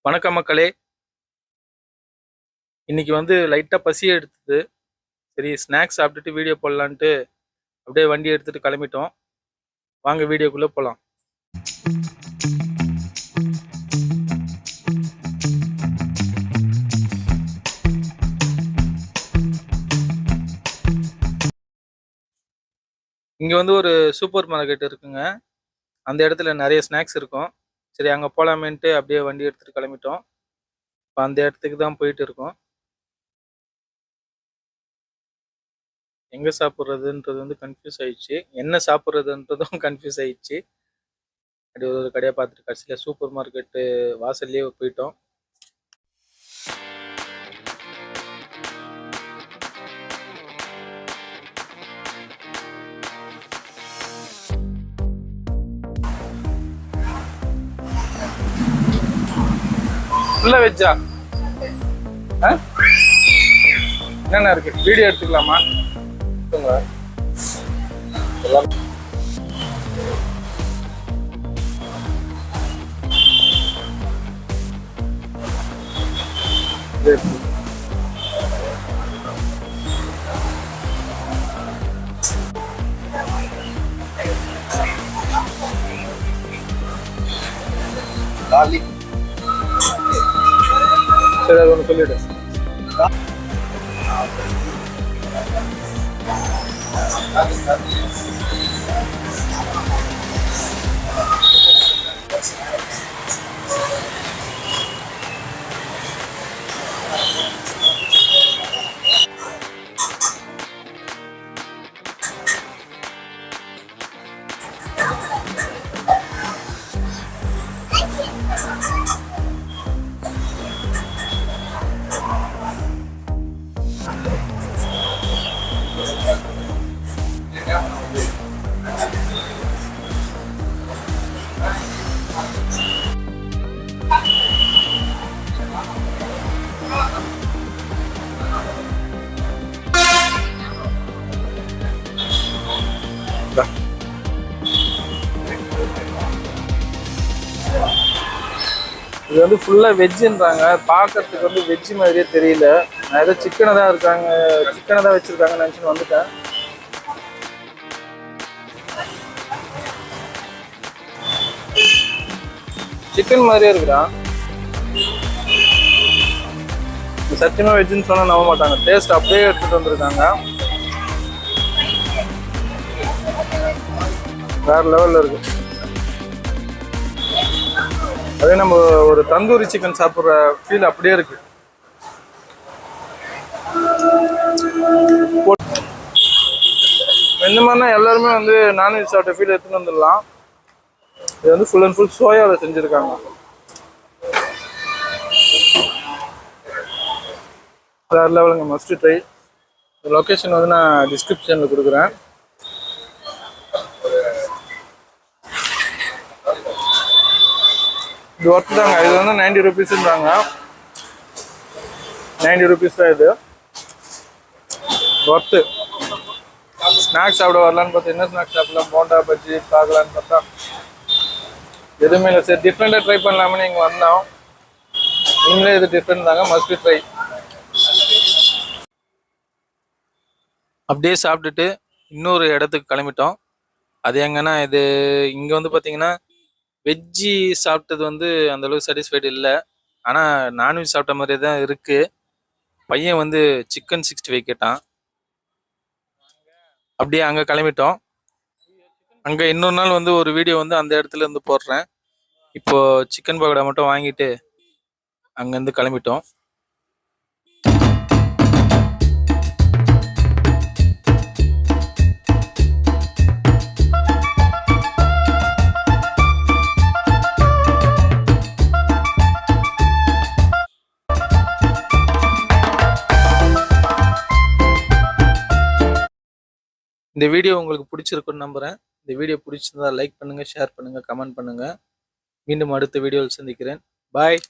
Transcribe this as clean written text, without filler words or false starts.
வணக்கம் மக்களே. இன்னைக்கு லைட்டா பசி எடுத்தது. சரி, ஸ்நாக்ஸ் சாப்பிட்டுட்டு வீடியோ போடலான்ட்டு அப்படியே வண்டி எடுத்துட்டு கிளம்பிட்டோம். வாங்க வீடியோக்குள்ள போலாம். இங்க ஒரு சூப்பர் மார்க்கெட் இருக்குங்க. அந்த இடத்துல நிறைய ஸ்நாக்ஸ் இருக்கும். சரி, அங்க போலாமேன்ட்டு அப்படியே வண்டி எடுத்துட்டு கிளம்பிட்டோம். இப்போ அந்த இடத்துக்கு தான் போயிட்டு இருக்கோம். எங்க சாப்பிட்றதுன்றது கன்ஃபியூஸ் ஆயிடுச்சு. என்ன சாப்பிட்றதுன்றதும் கன்ஃபியூஸ் ஆயிடுச்சு. அப்படி ஒரு கடையை பார்த்துட்டு கடைசியில் சூப்பர் மார்க்கெட்டு வாசல்லையே போயிட்டோம். ஃபுல்லா வெஜ்ஜா? என்னென்ன இருக்கு? வீடியோ எடுத்துக்கலாமா? சரி, அது ஒன்று சொல்லிடு. இது ஃபுல்லா வெஜ்ஜுன்றாங்க. பார்க்கறதுக்கு வெஜ் மாதிரியே தெரியல. நான் ஏதோ சிக்கனை தான் வச்சிருக்காங்கன்னு நினைச்சுன்னு வந்துட்டேன். சிக்கன் மாதிரியே இருக்குறான். சத்தியமா வெஜ்ஜுன்னு சொன்னா நம்ப மாட்டாங்க. டேஸ்ட் அப்படியே எடுத்துட்டு வந்திருக்காங்க. வேற லெவல்ல இருக்கு. அதே நம்ம ஒரு தந்தூரி சிக்கன் சாப்பிட்ற ஃபீல் அப்படியே இருக்கு. இந்த மாதிரினா எல்லாருமே நான்வெஜ் சாப்பிட்ட ஃபீல் எடுத்துட்டு வந்துடலாம். இது ஃபுல் அண்ட் ஃபுல் சோயாவில் செஞ்சுருக்காங்க. வேற லெவலுங்க, மஸ்ட் ட்ரை. லொக்கேஷன் நான் டிஸ்கிரிப்ஷனில் கொடுக்குறேன். இது ஒர்த்து தாங்க. இது 90 rupeesன்றாங்க. 90 rupees தான் இது. ஒர்த்து. ஸ்நாக்ஸ் சாப்பிட வரலான்னு பார்த்தா என்ன ஸ்நாக்ஸ் சாப்பிடலாம், போண்டா பஜ்ஜி பார்க்கலான்னு பார்த்தா எதுவுமே இல்லை. சரி, டிஃப்ரெண்டாக ட்ரை பண்ணலாம்னு இங்கே வந்தோம். நீங்களே இது டிஃப்ரெண்ட் தாங்க, மஸ்ட் ட்ரை. அப்படியே சாப்பிட்டுட்டு இன்னொரு இடத்துக்கு கிளம்பிட்டோம். அது எங்கன்னா இது இங்கே பார்த்தீங்கன்னா வெஜ்ஜி சாப்பிட்டது அந்த அளவுக்கு சாட்டிஸ்ஃபைடு இல்லை. ஆனால் நான்வெஜ் சாப்பிட்ட மாதிரியே தான் இருக்கு. பையன் சிக்கன் 65 கேட்டான். அப்படியே அங்கே கிளம்பிட்டோம். அங்கே இன்னொரு நாள் ஒரு வீடியோ அந்த இடத்துல இருந்து போடுறேன். இப்போ சிக்கன் பக்கோடா மட்டும் வாங்கிட்டு அங்கேருந்து கிளம்பிட்டோம். இந்த வீடியோ உங்களுக்கு பிடிச்சிருக்குன்னு நம்புகிறேன். இந்த வீடியோ பிடிச்சிருந்தா லைக் பண்ணுங்கள், ஷேர் பண்ணுங்கள், கமெண்ட் பண்ணுங்கள். மீண்டும் அடுத்த வீடியோவில் சந்திக்கிறேன். பாய்.